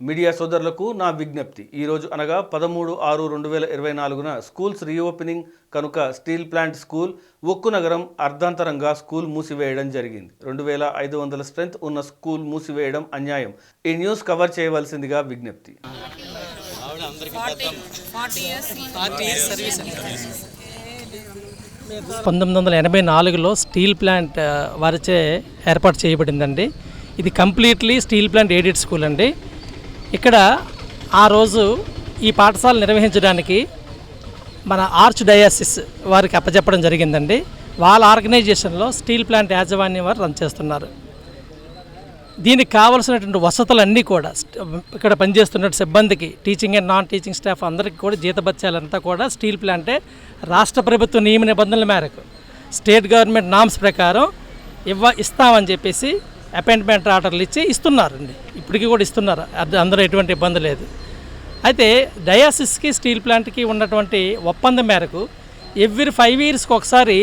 Media సోదరులకు నా విజ్ఞప్తి ఈరోజు అనగా 13/6/2024న స్కూల్స్ రీఓపెనింగ్ కనుక స్టీల్ ప్లాంట్ స్కూల్ ఉక్కు నగరం అర్ధాంతరంగా స్కూల్ మూసివేయడం జరిగింది. 2500 స్ట్రెంత్ ఉన్న స్కూల్ మూసివేయడం అన్యాయం. ఈ న్యూస్ కవర్ చేయవలసిందిగా విజ్ఞప్తి. 1984లో స్టీల్ ప్లాంట్ వారిచే ఏర్పాటు చేయబడిందండి. ఇది completely steel plant aided school అండి. ఇక్కడ ఆ రోజు ఈ పాఠశాల నిర్వహించడానికి మన ఆర్చ్ డయాసిస్ వారికి అప్పచెప్పడం జరిగిందండి. వాళ్ళ ఆర్గనైజేషన్లో స్టీల్ ప్లాంట్ యాజమాన్యం వారు రన్ చేస్తున్నారు. దీనికి కావాల్సినటువంటి వసతులన్నీ కూడా ఇక్కడ పనిచేస్తున్న సిబ్బందికి, teaching and non teaching staff అందరికీ కూడా జీతభత్యాలంతా కూడా స్టీల్ ప్లాంటే రాష్ట్ర ప్రభుత్వ నియమ నిబంధనల మేరకు స్టేట్ గవర్నమెంట్ నామ్స్ ప్రకారం ఇస్తామని చెప్పేసి అపాయింట్మెంట్ ఆర్డర్లు ఇచ్చి ఇస్తున్నారండి. ఇప్పటికీ కూడా ఇస్తున్నారు, అందరూ ఎటువంటి ఇబ్బంది లేదు. అయితే డయాసిస్కి స్టీల్ ప్లాంట్కి ఉన్నటువంటి ఒప్పందం మేరకు ఎవ్రీ 5 yearsకి ఒకసారి